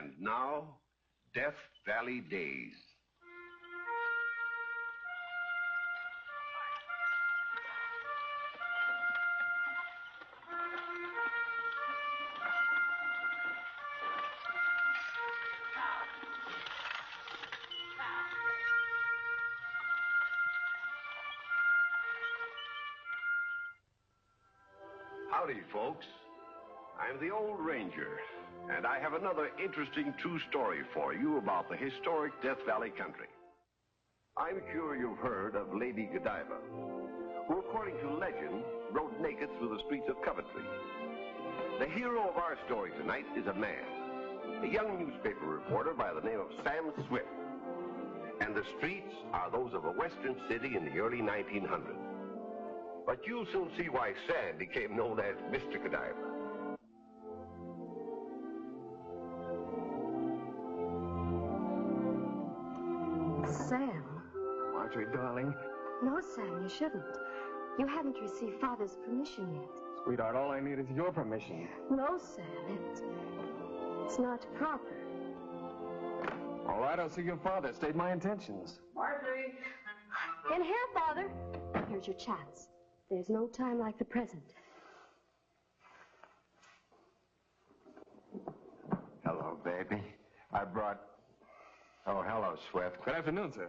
And now, Death Valley Days. Howdy, folks. I'm the Old Ranger, and I have another interesting true story for you about the historic Death Valley country. I'm sure you've heard of Lady Godiva, who, according to legend, rode naked through the streets of Coventry. The hero of our story tonight is a man, a young newspaper reporter by the name of Sam Swift. And the streets are those of a western city in the early 1900s. But you'll soon see why Sam became known as Mr. Godiva. Sam. Marjorie, darling. No, Sam, you shouldn't. You haven't received Father's permission yet. Sweetheart, all I need is your permission. No, Sam, it's not proper. All right, I'll see your father. State my intentions. Marjorie! In here, Father. Here's your chance. There's no time like the present. Hello, baby. I brought... Oh, hello, Swift. Good afternoon, sir.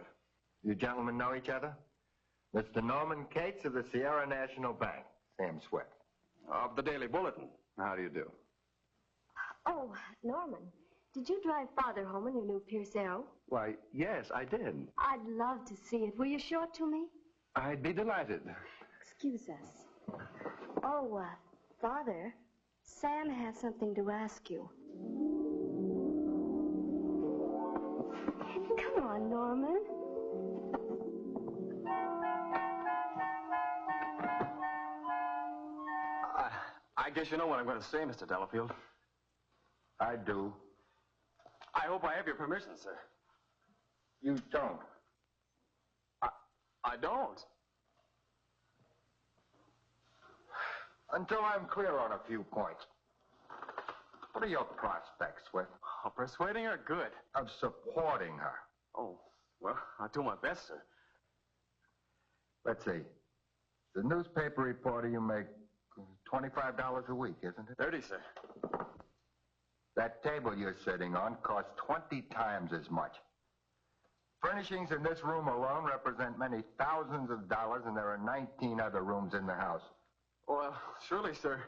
You gentlemen know each other? Mr. Norman Cates of the Sierra National Bank. Sam Swift. Of the Daily Bulletin. How do you do? Oh, Norman, did you drive Father home in your new Pierce Arrow? Why, yes, I did. I'd love to see it. Will you show it to me? I'd be delighted. Excuse us. Oh, Father, Sam has something to ask you. Come on, Norman. I guess you know what I'm going to say, Mr. Delafield. I do. I hope I have your permission, sir. You don't. I don't. Until I'm clear on a few points. What are your prospects, Swift? Oh, persuading her? Good. Of supporting her. Oh, well, I'll do my best, sir. Let's see. The newspaper reporter, you make $25 a week, isn't it? 30, sir. That table you're sitting on costs 20 times as much. Furnishings in this room alone represent many thousands of dollars, and there are 19 other rooms in the house. Well, surely, sir,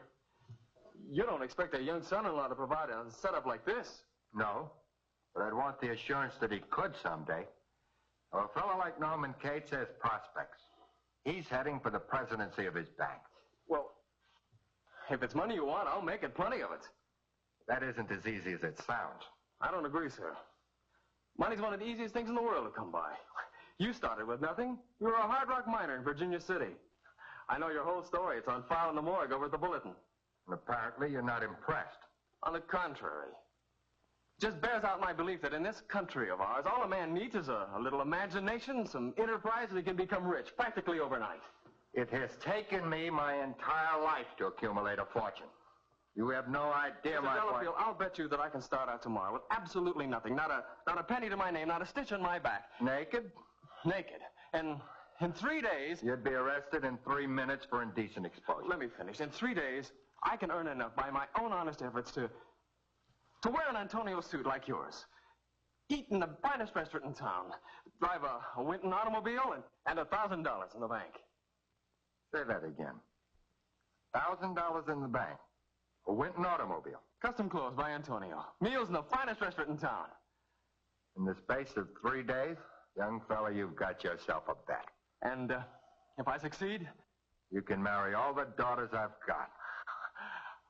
you don't expect a young son-in-law to provide a setup like this. No, but I'd want the assurance that he could someday. Now, a fellow like Norman Cates has prospects. He's heading for the presidency of his bank. Well, if it's money you want, I'll make it, plenty of it. That isn't as easy as it sounds. I don't agree, sir. Money's one of the easiest things in the world to come by. You started with nothing. You were a hard rock miner in Virginia City. I know your whole story. It's on file in the morgue over at the Bulletin. And apparently you're not impressed. On the contrary. Just bears out my belief that in this country of ours, all a man needs is a little imagination, some enterprise, and he can become rich, practically overnight. It has taken me my entire life to accumulate a fortune. You have no idea, Mr. Delafield, I'll bet you that I can start out tomorrow with absolutely nothing. Not a penny to my name, not a stitch on my back. Naked? Naked. And in 3 days... You'd be arrested in 3 minutes for indecent exposure. Let me finish. In 3 days, I can earn enough by my own honest efforts to wear an Antonio suit like yours. Eat in the finest restaurant in town. Drive a Winton automobile and $1,000 in the bank. Say that again. $1,000 in the bank. A Winton automobile. Custom clothes by Antonio. Meals in the finest restaurant in town. In the space of 3 days, young fella, you've got yourself a bet. And if I succeed? You can marry all the daughters I've got.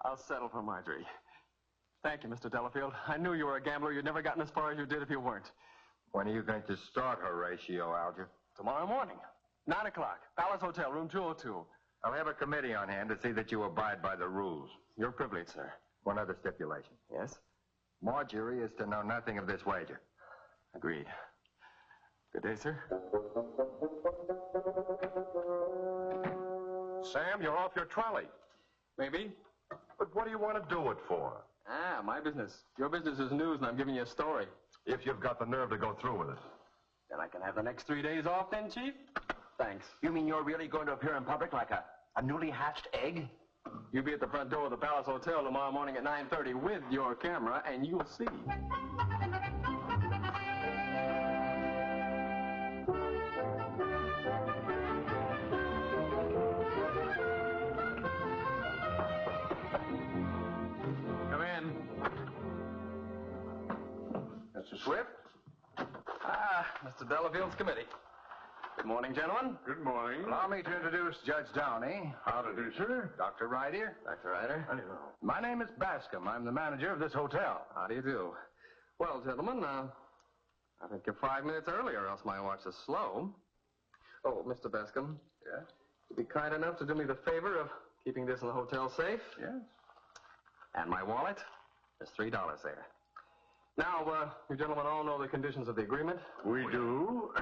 I'll settle for Marjorie. Thank you, Mr. Delafield. I knew you were a gambler. You'd never gotten as far as you did if you weren't. When are you going to start Horatio Alger? Tomorrow morning. 9 o'clock. Palace Hotel, room 202. I'll have a committee on hand to see that you abide by the rules. You're privileged, sir. One other stipulation. Yes? Marjorie is to know nothing of this wager. Agreed. Good day, sir. Sam, you're off your trolley. Maybe. But what do you want to do it for? Ah, my business. Your business is news, and I'm giving you a story. If you've got the nerve to go through with it. Then I can have the next 3 days off then, Chief? Thanks. You mean you're really going to appear in public like a newly hatched egg? You be at the front door of the Palace Hotel tomorrow morning at 9:30 with your camera, and you'll see. Come in. Mr. Swift? Ah, Mr. Delafield's committee. Good morning, gentlemen. Good morning. Allow me to introduce Judge Downey. How to do, sir? Dr. Wright here. Dr. Ryder. How do you know? My name is Bascom. I'm the manager of this hotel. How do you do? Well, gentlemen, I think you're 5 minutes early, or else my watch is slow. Oh, Mr. Bascom. Yes? You'd be kind enough to do me the favor of keeping this in the hotel safe? Yes. And my wallet? There's $3 there. Now, you gentlemen all know the conditions of the agreement. We do.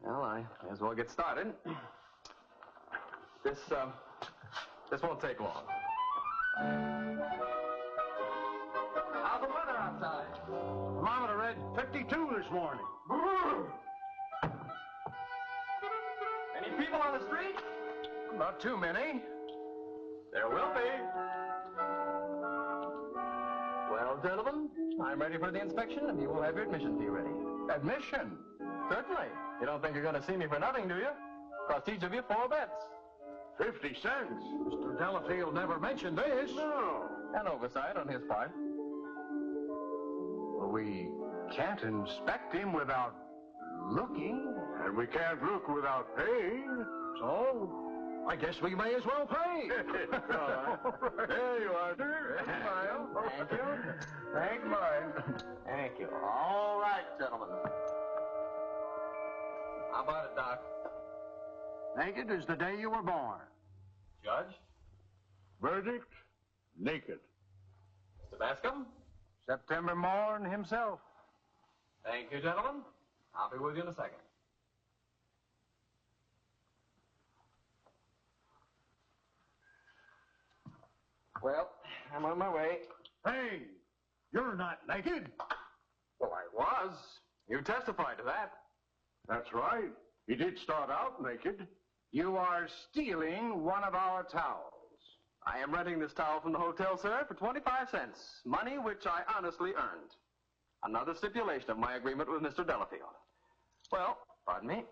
Well, I may as well get started. This won't take long. How's the weather outside? Thermometer read 52 this morning. Any people on the street? Not too many. There will be. Well, gentlemen, I'm ready for the inspection, and you will have your admission fee ready. Admission? Certainly. You don't think you're going to see me for nothing, do you? Cost each of you 4 bets. 50 cents. Mr. Delafield never mentioned this. No. An oversight on his part. Well, we can't inspect him without looking. And we can't look without paying. So, I guess we may as well pay. There you are, sir. Thank you. Thank mine. Thank you. All right, gentlemen. How about it, Doc? Naked as the day you were born. Judge? Verdict? Naked. Mr. Bascom? September Morn himself. Thank you, gentlemen. I'll be with you in a second. Well, I'm on my way. Hey, you're not naked. Well, I was. You testified to that. That's right. He did start out naked. You are stealing one of our towels. I am renting this towel from the hotel, sir, for 25 cents. Money which I honestly earned. Another stipulation of my agreement with Mr. Delafield. Well, pardon me.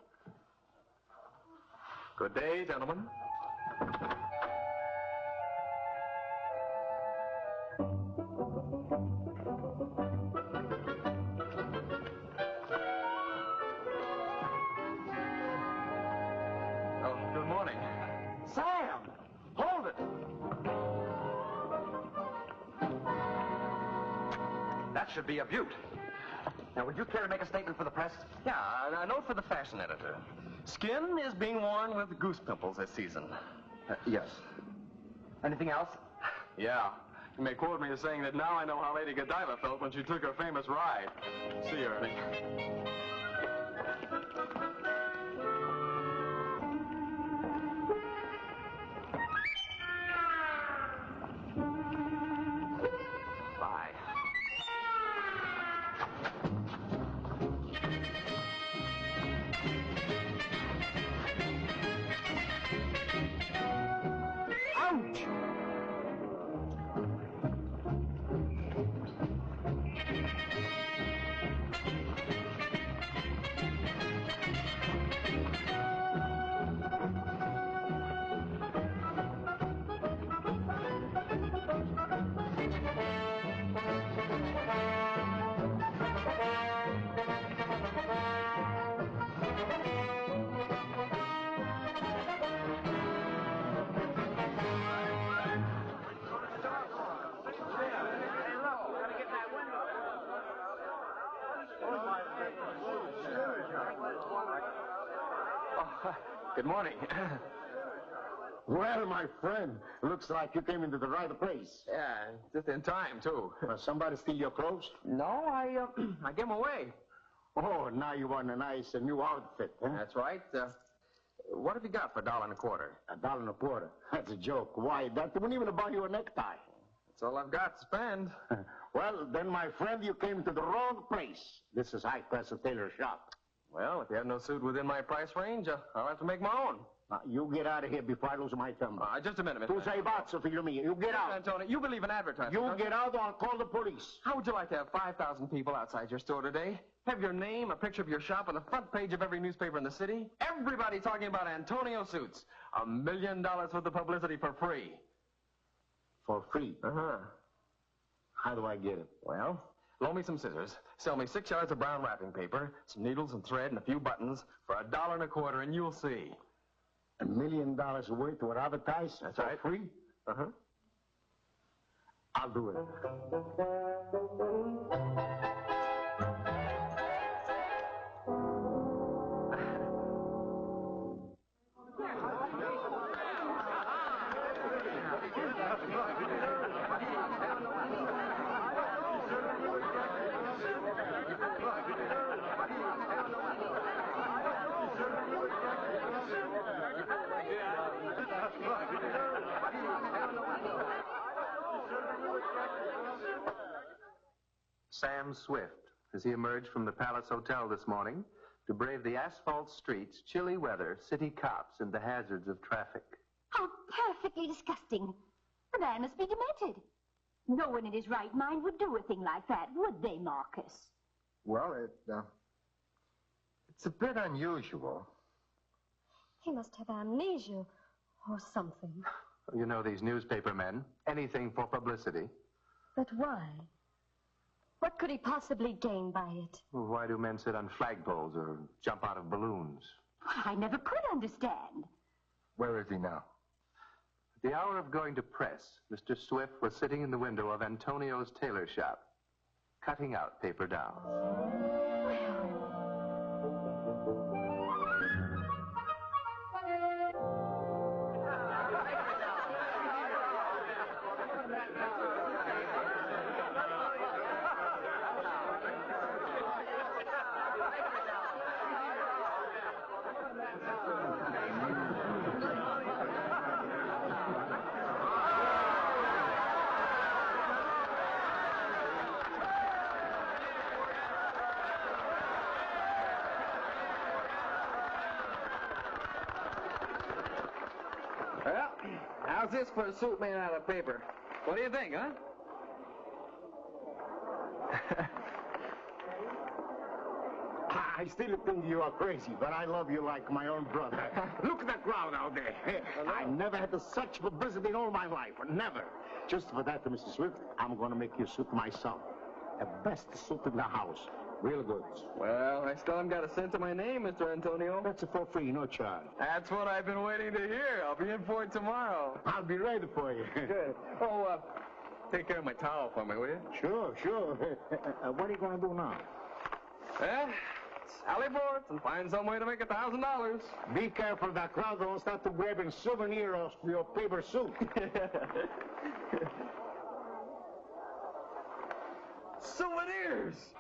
Good day, gentlemen. Oh, good morning. Sam, hold it. That should be a beaut. Now, would you care to make a statement for the press? Yeah, a note for the fashion editor. Skin is being worn with goose pimples this season. Yes. Anything else? Yeah. You may quote me as saying that now I know how Lady Godiva felt when she took her famous ride. See you, Ernie. Bye. Ouch! Good morning. Well, my friend, looks like you came into the right place. Yeah, just in time, too. Somebody steal your clothes? No, I gave them away. Oh, now you want a nice new outfit, huh? That's right. What have you got for $1.25? $1.25. That's a joke. Why, that wouldn't even buy you a necktie. That's all I've got to spend. Well, then, my friend, you came to the wrong place. This is high-class tailor shop. Well, if you have no suit within my price range, I'll have to make my own. You get out of here before I lose my temper. Just a minute, Mr. Tu sei pazzo, figlio mio. You get out. Antonio, you believe in advertising. You get out or I'll call the police. How would you like to have 5,000 people outside your store today? Have your name, a picture of your shop on the front page of every newspaper in the city? Everybody talking about Antonio Suits. $1 million worth of publicity for free. For free? Uh-huh. How do I get it? Well, loan me some scissors. Sell me 6 yards of brown wrapping paper, some needles and thread, and a few buttons for $1.25, and you'll see. $1 million worth to advertise? That's for right. Free? Uh-huh. I'll do it. Sam Swift, as he emerged from the Palace Hotel this morning to brave the asphalt streets, chilly weather, city cops, and the hazards of traffic. How perfectly disgusting. The man must be demented. No one in his right mind would do a thing like that, would they, Marcus? Well, it's a bit unusual. He must have amnesia or something. You know these newspaper men, anything for publicity. But why? What could he possibly gain by it? Well, why do men sit on flagpoles or jump out of balloons? I never could understand. Where is he now? At the hour of going to press, Mr. Swift was sitting in the window of Antonio's tailor shop, cutting out paper dowels. Well, how's this for a suit made out of paper? What do you think, huh? I still think you are crazy, but I love you like my own brother. Look at that crowd out there. I never had such publicity in all my life. Never. Just for that, Mr. Swift, I'm going to make you suit myself. The best suit in the house. Real good. Well, I still haven't got a cent to my name, Mr. Antonio. That's for free, no charge. That's what I've been waiting to hear. I'll be in for it tomorrow. I'll be ready for you. Good. Oh, take care of my towel for me, will you? Sure. What are you going to do now? Well, sally forth and find some way to make $1,000. Be careful, that crowd don't start to grabbing souvenirs of your paper suit. Souvenirs!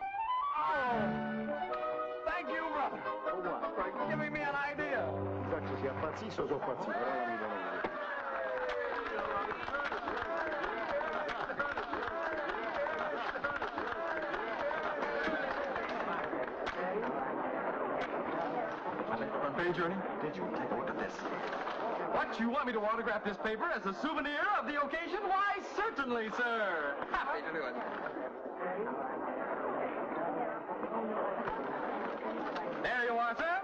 Oh! Thank you, brother. Oh, what? For giving me an idea. Front page, Ernie? Did you? Take a look at this. What, you want me to autograph this paper as a souvenir of the occasion? Why, certainly, sir. Happy to do it. There you are, sir.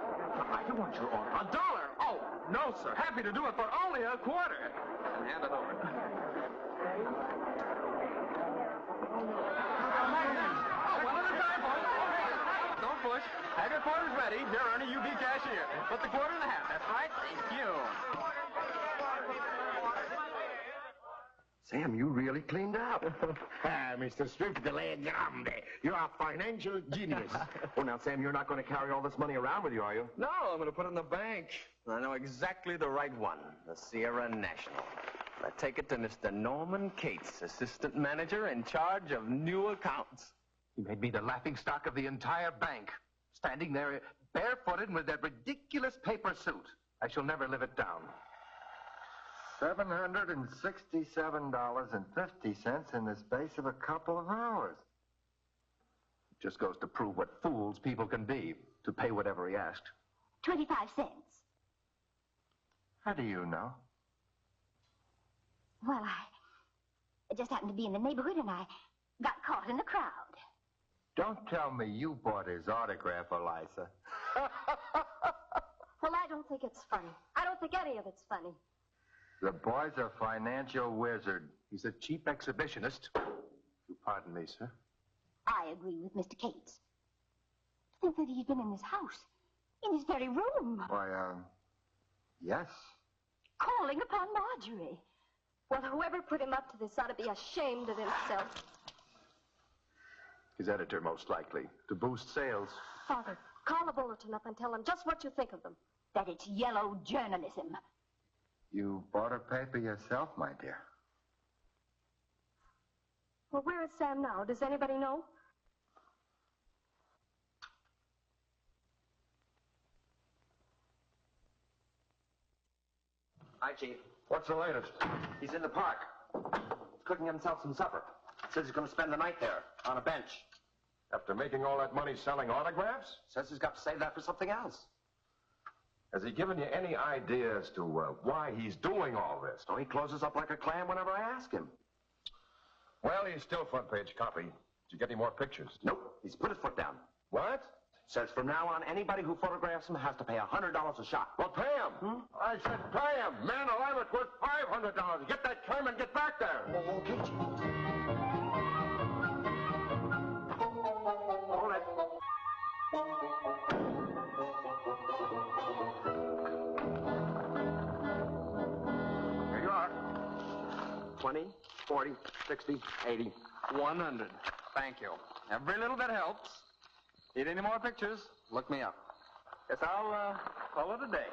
I don't want your order. $1. Oh, no, sir. Happy to do it for only a quarter. Hand it over. Oh, one at a time, folks. Don't push. Have your quarters ready. Here, Ernie, you be cashier. Put the quarter in the hat. That's right. Thank you. Sam, you really cleaned up. Mr. Swift, the lay grande. You're a financial genius. Oh, now, Sam, you're not going to carry all this money around with you, are you? No, I'm going to put it in the bank. I know exactly the right one, the Sierra National. I take it to Mr. Norman Cates, assistant manager in charge of new accounts. He made me the laughingstock of the entire bank, standing there barefooted with that ridiculous paper suit. I shall never live it down. $767.50 in the space of a couple of hours. Just goes to prove what fools people can be to pay whatever he asked. 25 cents. How do you know? Well, I just happened to be in the neighborhood and I got caught in the crowd. Don't tell me you bought his autograph, Eliza. Well, I don't think it's funny. I don't think any of it's funny. The boy's a financial wizard. He's a cheap exhibitionist. You pardon me, sir. I agree with Mr. Cates. To think that he's been in this house, in his very room, Why, yes. calling upon Marjorie. Well, whoever put him up to this ought to be ashamed of himself. His editor, most likely, to boost sales. Father, call the bulletin up and tell them just what you think of them. That it's yellow journalism. You bought a paper yourself, my dear. Well, where is Sam now? Does anybody know? Hi, Chief. What's the latest? He's in the park. He's cooking himself some supper. Says he's going to spend the night there, on a bench. After making all that money selling autographs? Says he's got to save that for something else. Has he given you any idea as to why he's doing all this? So he closes up like a clam whenever I ask him. Well, he's still front page copy. Did you get any more pictures? Nope. He's put his foot down. What? Says from now on, anybody who photographs him has to pay $100 a shot. Well, pay him. I said pay him. Man alive, it's worth $500. Get that camera and get back there. Okay, Chief. Hold it. Here you are. 20, 40, 60, 80, 100. Thank you. Every little bit helps. Need any more pictures? Look me up. Guess I'll call it a day.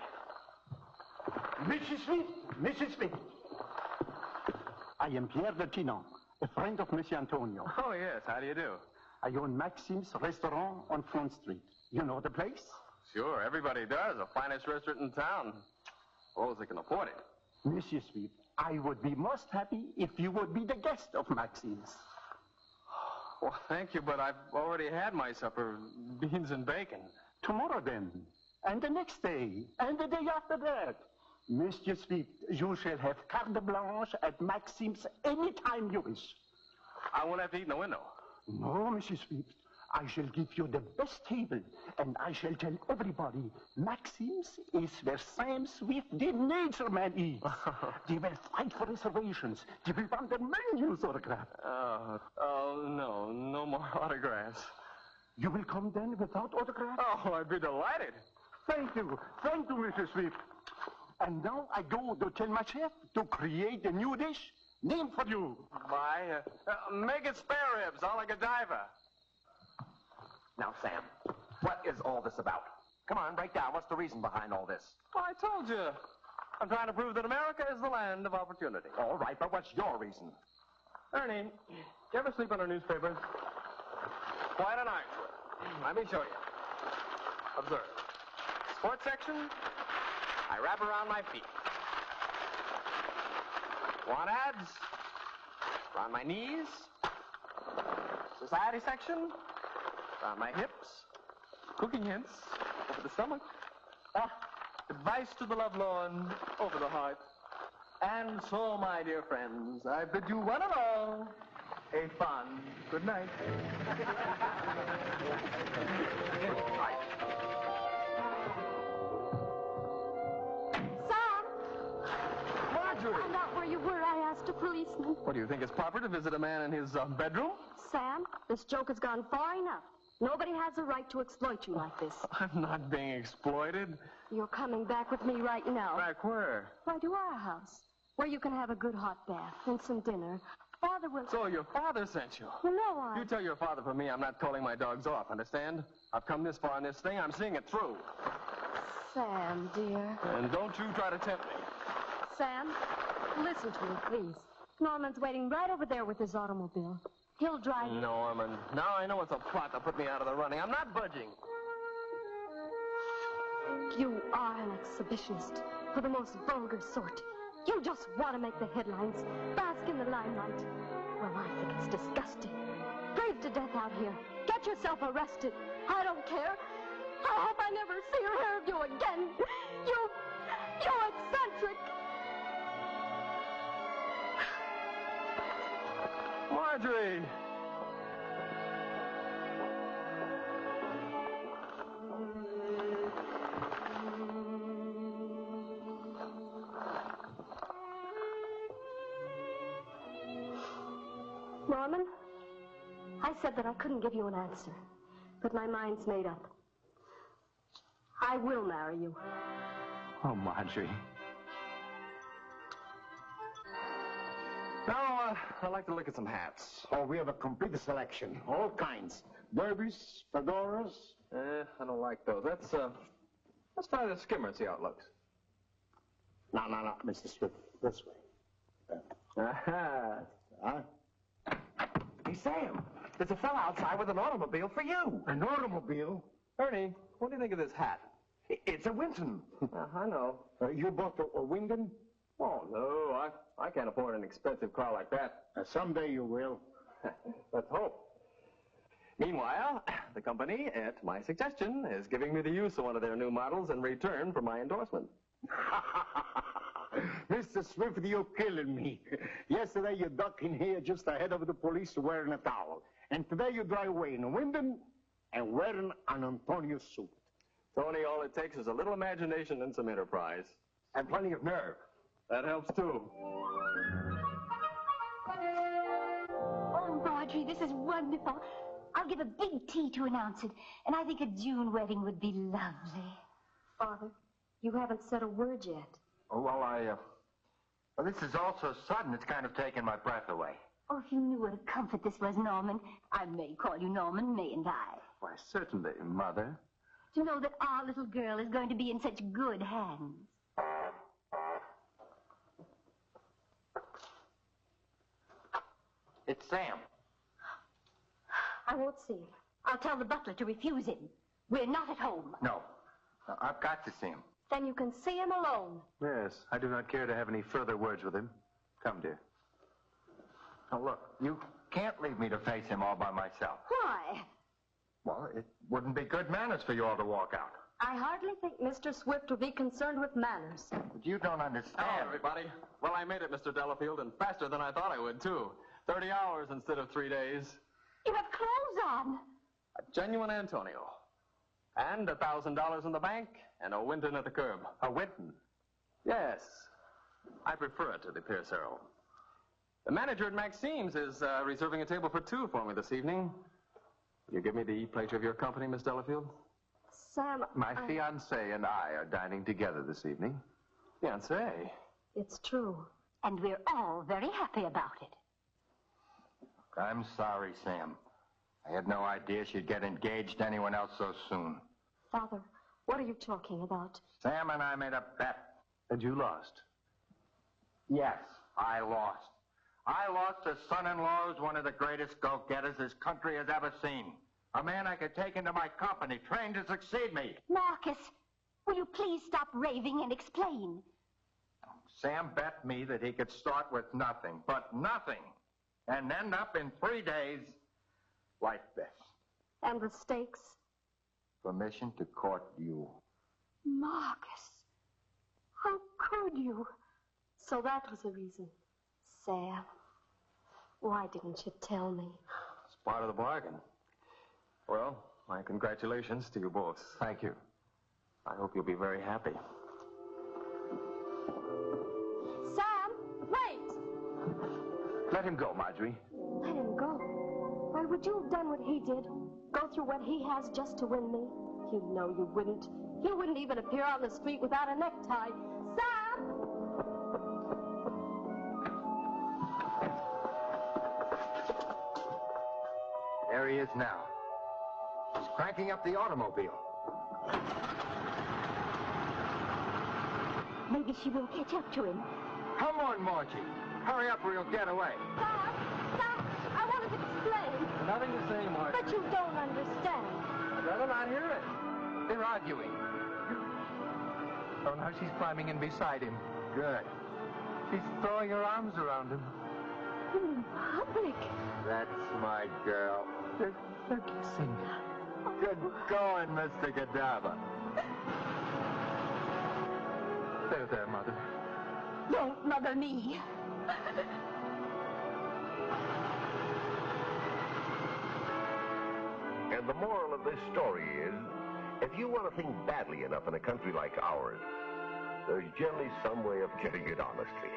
Mrs. Smith, Mrs. Smith. I am Pierre de Chinon, a friend of Monsieur Antonio. Oh, yes. How do you do? I own Maxim's restaurant on Front Street. You know the place? Sure, everybody does. The finest restaurant in town. Those that can afford it. Monsieur Smith, I would be most happy if you would be the guest of Maxim's. Well, thank you, but I've already had my supper, beans and bacon. Tomorrow then, and the next day, and the day after that. Monsieur Smith, you shall have carte blanche at Maxim's any time you wish. I won't have to eat in the window. No, Monsieur Smith. I shall give you the best table, and I shall tell everybody Maxim's is where Sam Swift, the nature man, is. They will fight for reservations. They will want their menus autographed. No more autographs. You will come then without autograph? Oh, I'd be delighted. Thank you, Mr. Swift. And now I go to tell my chef to create a new dish named for you. Bye. Make it spare ribs, a la Godiva. Now, Sam, what is all this about? Come on, break down. What's the reason behind all this? Well, I told you. I'm trying to prove that America is the land of opportunity. All right, but what's your reason? Ernie, you ever sleep on a newspaper? Quite a night. Let me show you. Observe. Sports section, I wrap around my feet. Want ads? Around my knees. Society section, around my hips. Cooking hints, over the stomach. Advice to the lovelorn, over the heart. And so, my dear friends, I bid you one and all a fond good night. Sam! Marjorie! I'm not where you were. I asked a policeman. What, do you think it's proper to visit a man in his bedroom? Sam, this joke has gone far enough. Nobody has a right to exploit you like this. I'm not being exploited. You're coming back with me right now. Back where? Why, to our house, where you can have a good hot bath and some dinner. Father will... So your father sent you? Well, no, You tell your father for me I'm not calling my dogs off, understand? I've come this far in this thing, I'm seeing it through. Sam, dear. And don't you try to tempt me. Sam, listen to me, please. Norman's waiting right over there with his automobile. He'll drive you. Norman, now I know it's a plot to put me out of the running. I'm not budging. You are an exhibitionist for the most vulgar sort. You just want to make the headlines, bask in the limelight. Well, I think it's disgusting. Brave to death out here. Get yourself arrested. I don't care. I hope I never see or hear of you again. You eccentric. Marjorie! Norman, I said that I couldn't give you an answer, but my mind's made up. I will marry you. Oh, Marjorie. Now, I'd like to look at some hats. Oh, we have a complete selection. All kinds. Derbies, fedoras. I don't like those. Let's try the skimmer and see how it looks. No, Mr. Swift. This way. Aha. Huh? Hey, Sam, there's a fella outside with an automobile for you. An automobile? Ernie, what do you think of this hat? It's a Winton. I know. You bought a Wyndham? Oh, no, I can't afford an expensive car like that. Someday you will. Let's hope. Meanwhile, the company, at my suggestion, is giving me the use of one of their new models in return for my endorsement. Mr. Swift, you're killing me. Yesterday you ducked in here just ahead of the police wearing a towel. And today you drive away in a Wyndham and wearing an Antonio suit. Tony, all it takes is a little imagination and some enterprise. And plenty of nerve. That helps, too. Oh, Marjorie, this is wonderful. I'll give a big tea to announce it, and I think a June wedding would be lovely. Father, you haven't said a word yet. Oh, well, well, this is all so sudden, it's kind of taken my breath away. Oh, if you knew what a comfort this was, Norman. I may call you Norman, mayn't I? Why, certainly, Mother. To know that our little girl is going to be in such good hands. It's Sam. I won't see him. I'll tell the butler to refuse him. We're not at home. No, I've got to see him. Then you can see him alone. Yes, I do not care to have any further words with him. Come, dear. Now, look, you can't leave me to face him all by myself. Why? Well, it wouldn't be good manners for you all to walk out. I hardly think Mr. Swift would be concerned with manners. But you don't understand. Hello, everybody. Well, I made it, Mr. Delafield, and faster than I thought I would, too. 30 hours instead of 3 days. You have clothes on. A genuine Antonio. And $1,000 in the bank, and a Winton at the curb. A Winton? Yes. I prefer it to the Pierce Herald. The manager at Maxime's is reserving a table for 2 for me this evening. Will you give me the pleasure of your company, Miss Delafield? Sam, My fiancée and I are dining together this evening. Fiancé? It's true. And we're all very happy about it. I'm sorry, Sam. I had no idea she'd get engaged to anyone else so soon. Father, what are you talking about? Sam and I made a bet. And you lost. Yes, I lost. I lost a son-in-law who's one of the greatest go-getters this country has ever seen. A man I could take into my company, trained to succeed me. Marcus, will you please stop raving and explain? Sam bet me that he could start with nothing, but nothing, and end up in 3 days like this. And the stakes? Permission to court you. Marcus, how could you? So that was the reason. Sam, why didn't you tell me? It's part of the bargain. Well, my congratulations to you both. Thank you. I hope you'll be very happy. Sam, wait! Let him go, Marjorie. Let him go. Why would you have done what he did? Go through what he has just to win me? You know you wouldn't. You wouldn't even appear on the street without a necktie. Sam! There he is now. He's cranking up the automobile. Maybe she will catch up to him. Come on, Margie. Hurry up or he'll get away. Sam, I wanted to explain. Nothing to say, Mark. But you don't understand. I'd rather not hear it. They're arguing. Oh, now she's climbing in beside him. Good. She's throwing her arms around him. In public. That's my girl. They're kissing. Good going, Mr. Godiva. There, Mother. Don't mother me. And the moral of this story is, if you want to think badly enough in a country like ours, there's generally some way of getting it honestly.